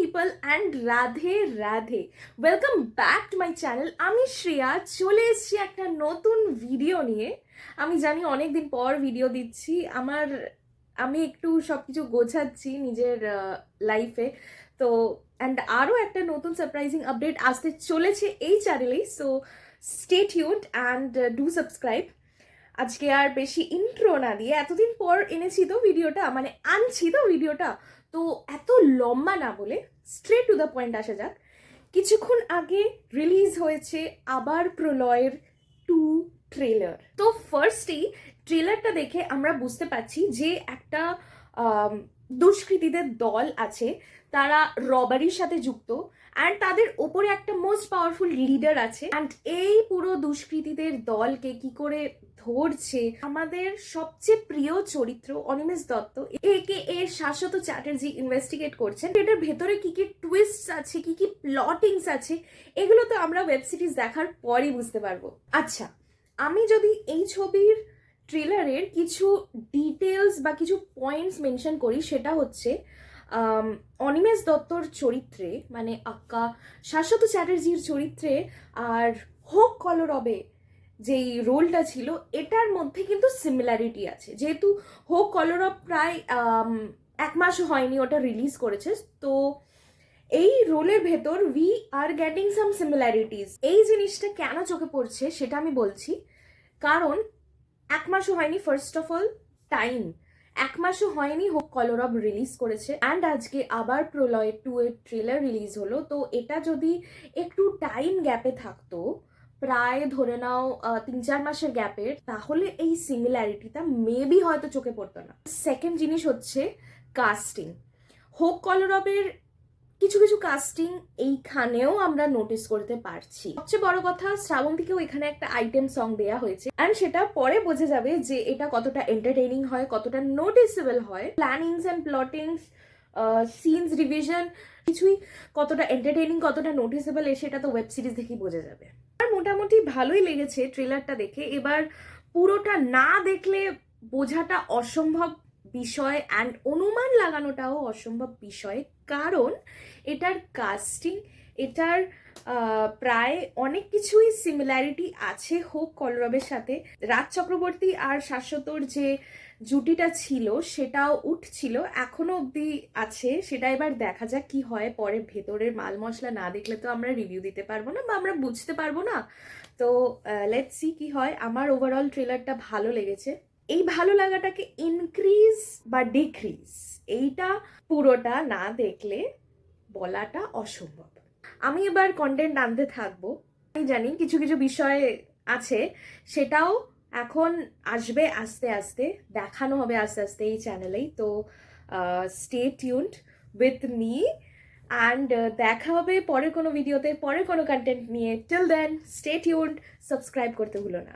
People and Radhe Radhe, welcome back to my channel. আমি শ্রেয়া চলে এসেছি একটা নতুন ভিডিও নিয়ে। আমি জানি অনেক দিন পর ভিডিও দিচ্ছি, আমি একটু সব কিছু গোছাচ্ছি নিজের লাইফে। তো অ্যান্ড আরও একটা নতুন সারপ্রাইজিং আপডেট আসতে চলেছে এই চ্যানেলেই, so stay tuned and do subscribe. আজকে আর বেশি ইন্ট্রো না দিয়ে, এতদিন পর এনেছি তো ভিডিওটা, মানে আনছি তো ভিডিওটা, তো এত লম্বা না বলে স্ট্রেট টু দ্য পয়েন্ট আসা যাক। কিছুক্ষণ আগে রিলিজ হয়েছে আবার প্রলয়ের 2 ট্রেলার। তো ফার্স্টেই ট্রেলারটা দেখে আমরা বুঝতে পারছি যে একটা দুষ্কৃতীদের দল আছে, তারা রবারির সাথে যুক্ত, অ্যান্ড তাদের ওপরে একটা মোস্ট পাওয়ারফুল লিডার আছে। অ্যান্ড এই পুরো দুষ্কৃতীদের দলকে কি করে ধরছে আমাদের সবচেয়ে প্রিয় চরিত্র অনিমেষ দত্ত, একে এর শাশ্বত চ্যাটার্জি ইনভেস্টিগেট করছেন। এটার ভেতরে কি কি টুইস্ট আছে, কি কি প্লটিংস আছে, এগুলো তো আমরা ওয়েব সিরিজ দেখার পরই বুঝতে পারবো। আচ্ছা, আমি যদি এই ছবির ট্রেলারের কিছু ডিটেলস বা কিছু পয়েন্টস মেনশন করি, সেটা হচ্ছে অনিমেষ দত্তর চরিত্রে, মানে আক্কা শাশ্বত চ্যাটার্জির চরিত্রে আর হোক কলরবে যেই রোলটা ছিল, এটার মধ্যে কিন্তু সিমিলারিটি আছে। যেহেতু হোক কলরব প্রায় 1 মাসও হয়নি ওটা রিলিজ করেছে, তো এই রোলের ভেতর we are getting some similarities. এই জিনিসটা কেন চোখে পড়ছে সেটা আমি বলছি। কারণ 1 মাসও হয়নি, ফার্স্ট অফ অল টাইম, 1 মাসও হয়নি হোক কলরব রিলিজ করেছে, অ্যান্ড আজকে আবার প্রলয় 2 এর ট্রেলার রিলিজ হলো। তো এটা যদি একটু টাইম গ্যাপে থাকতো, প্রায় ধরে নাও 3-4 মাসের গ্যাপের, তাহলে এই সিমিলারিটিটা মেবি হয়তো চোখে পড়তো না। সেকেন্ড জিনিস হচ্ছে কাস্টিং। হোক কলরবের কিছু কিছু কাস্টিং এইখানেও আমরা নোটিস করতে পারছি। সবচেয়ে বড় কথা, শ্রাবন্তীকেও এখানে একটা আইটেম সং দেয়া হয়েছে, অ্যান্ড সেটা পরে বোঝা যাবে যে এটা কতটা এন্টারটেইনিং হয়, কতটা নোটিসেবল হয়। প্ল্যানিংস অ্যান্ড প্লটিংস, সিনস রিভিশন, কিছুই কতটা এন্টারটেইনিং, কতটা নোটিসেবল, সেটা তো ওয়েব সিরিজ দেখেই বোঝা যাবে। আর মোটামুটি ভালোই লেগেছে ট্রেলারটা দেখে। এবার পুরোটা না দেখলে বোঝাটা অসম্ভব বিষয়, অ্যান্ড অনুমান লাগানোটাও অসম্ভব বিষয়, কারণ এটার কাস্টিং, এটার প্রায় অনেক কিছুই সিমিলারিটি আছে হোক কলরবের সাথে। রাজ চক্রবর্তী আর শাশ্বতর যে জুটিটা ছিল সেটাও উঠছিল, এখনো অবধি আছে। সেটা এবার দেখা যাক কি হয় পরে। ভেতরের মাল মশলা না দেখলে তো আমরা রিভিউ দিতে পারবো না বা আমরা বুঝতে পারবো না। তো লেটস সি কি হয়। আমার ওভারঅল ট্রেলারটা ভালো লেগেছে। এই ভালো লাগাটাকে ইনক্রিজ বা ডিক্রিজ, এইটা পুরোটা না দেখলে বলাটা অসম্ভব। আমি এবার কন্টেন্ট আনতে থাকবো। আমি জানি কিছু কিছু বিষয় আছে, সেটাও এখন আসবে আস্তে আস্তে, দেখানো হবে আস্তে আস্তে এই চ্যানেলেই। তো stay tuned with me, and দেখা হবে পরের কোনো ভিডিওতে, পরের কোনো কন্টেন্ট নিয়ে। Till then stay tuned, subscribe করতে ভুলো না।